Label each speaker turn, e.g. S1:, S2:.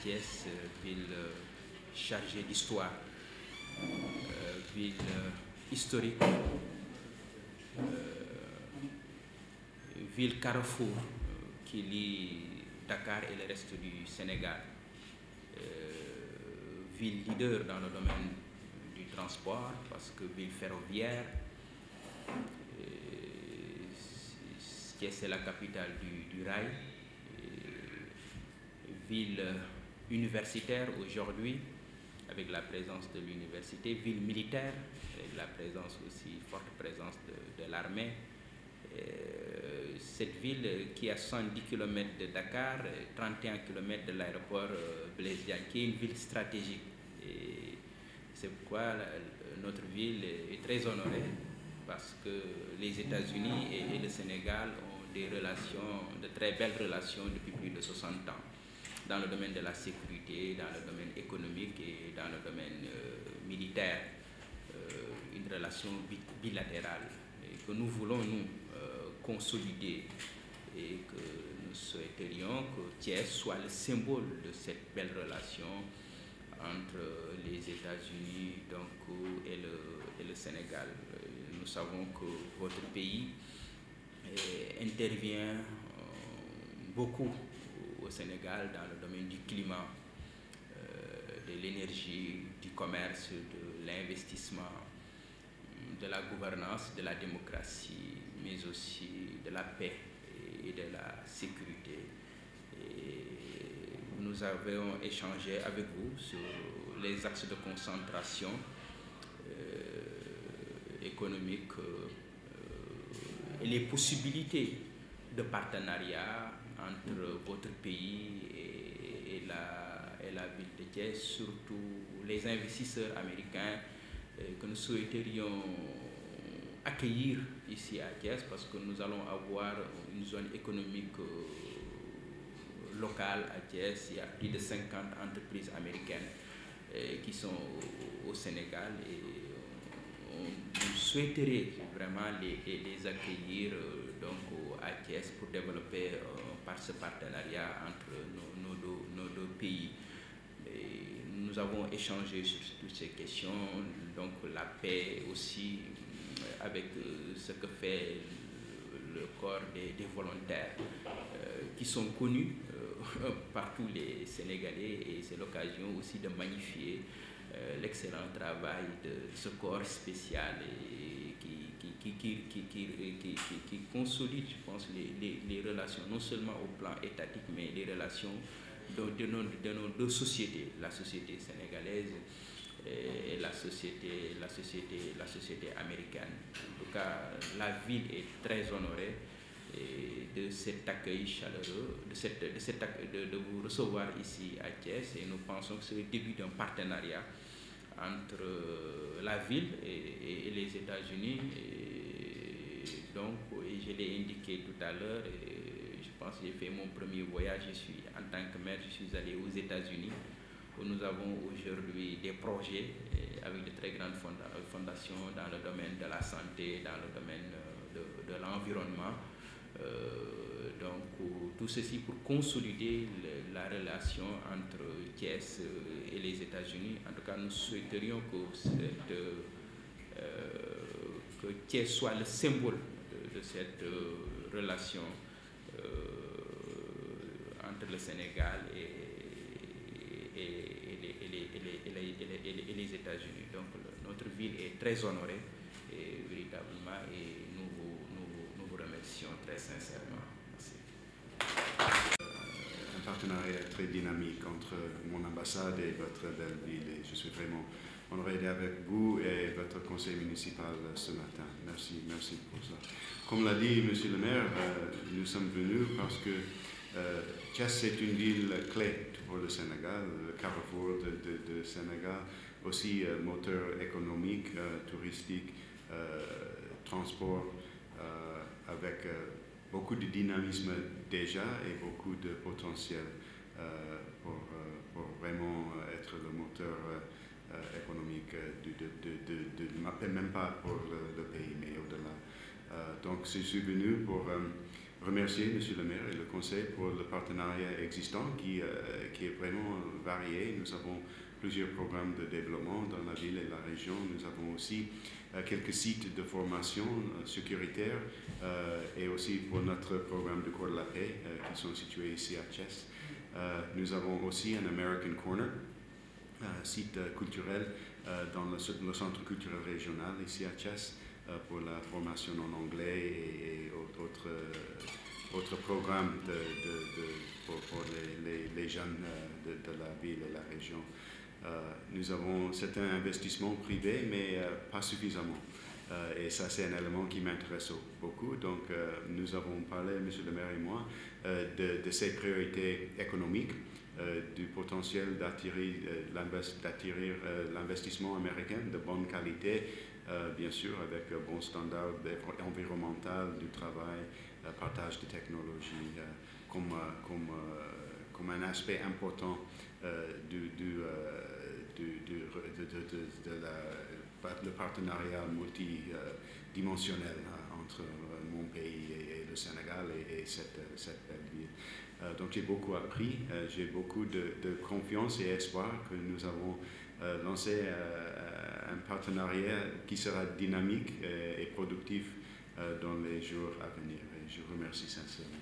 S1: Thiès, ville chargée d'histoire, ville historique, ville carrefour qui lie Dakar et le reste du Sénégal, ville leader dans le domaine du transport parce que ville ferroviaire. Thiès est la capitale du rail, ville universitaire aujourd'hui avec la présence de l'université, ville militaire avec la présence aussi, forte présence de l'armée. Cette ville qui est à 110 km de Dakar, 31 km de l'aéroport Blaise Diagne, qui est une ville stratégique. Et c'est pourquoi notre ville est très honorée, parce que les États-Unis et le Sénégal ont des relations, de très belles relations depuis plus de 60 ans, dans le domaine de la sécurité, dans le domaine économique et dans le domaine militaire, une relation bilatérale et que nous voulons, nous, consolider, et que nous souhaiterions que Thiès soit le symbole de cette belle relation entre les États-Unis et le Sénégal. Nous savons que votre pays intervient beaucoup au Sénégal dans le domaine du climat, de l'énergie, du commerce, de l'investissement, de la gouvernance, de la démocratie, mais aussi de la paix et de la sécurité. Et nous avons échangé avec vous sur les axes de concentration économique et les possibilités de partenariat entre votre pays et la ville de Thiès, surtout les investisseurs américains que nous souhaiterions accueillir ici à Thiès, parce que nous allons avoir une zone économique locale à Thiès. Il y a plus de 50 entreprises américaines qui sont au Sénégal, et on souhaiterait vraiment les accueillir donc à Thiès pour développer par ce partenariat entre nos deux pays. Et nous avons échangé sur toutes ces questions, donc la paix aussi, avec ce que fait le corps des volontaires qui sont connus par tous les Sénégalais, et c'est l'occasion aussi de magnifier l'excellent travail de ce corps spécial et qui consolide, je pense, les relations, non seulement au plan étatique, mais les relations de nos deux sociétés, la société sénégalaise et la société américaine. En tout cas, la ville est très honorée de cet accueil chaleureux, de vous recevoir ici à Thiès, et nous pensons que c'est le début d'un partenariat entre la ville et les États-Unis. Donc, et je l'ai indiqué tout à l'heure, je pense que j'ai fait mon premier voyage, en tant que maire, je suis allé aux États-Unis, où nous avons aujourd'hui des projets avec de très grandes fondations dans le domaine de la santé, dans le domaine de l'environnement. Donc tout ceci pour consolider la relation entre Thiès et les États-Unis. En tout cas, nous souhaiterions que Thiès soit le symbole de cette relation entre le Sénégal et les États-Unis. Donc notre ville est très honorée, et véritablement, et nous vous remercions très sincèrement. Merci.
S2: Un partenariat très dynamique entre mon ambassade et votre belle ville, et je suis vraiment honoré d'être avec vous et votre conseil municipal ce matin. Merci pour ça. Comme l'a dit Monsieur le maire, nous sommes venus parce que Thiès est une ville clé pour le Sénégal, le carrefour de Sénégal, aussi moteur économique, touristique, transport, avec beaucoup de dynamisme déjà et beaucoup de potentiel pour vraiment être le moteur économique même pas pour le pays, mais au-delà. Donc je suis venu pour remercier Monsieur le maire et le conseil pour le partenariat existant qui est vraiment varié. Nous avons plusieurs programmes de développement dans la ville et la région. Nous avons aussi quelques sites de formation sécuritaire et aussi pour notre programme de Cours de la Paix qui sont situés ici à Chess. Nous avons aussi un American Corner, site culturel dans le centre culturel régional ici à Chess pour la formation en anglais et autres programmes pour les jeunes de la ville et la région. Nous avons certains investissements privés, mais pas suffisamment. Et ça, c'est un élément qui m'intéresse beaucoup. Donc, nous avons parlé, Monsieur le maire et moi, de ces priorités économiques, du potentiel d'attirer l'investissement américain de bonne qualité, bien sûr, avec bons standards environnementaux, du travail, partage de technologies, comme un aspect important le partenariat multidimensionnel entre mon pays et le Sénégal et cette belle ville. Donc j'ai beaucoup appris, j'ai beaucoup de confiance et espoir que nous avons lancé un partenariat qui sera dynamique et productif dans les jours à venir. Et je vous remercie sincèrement.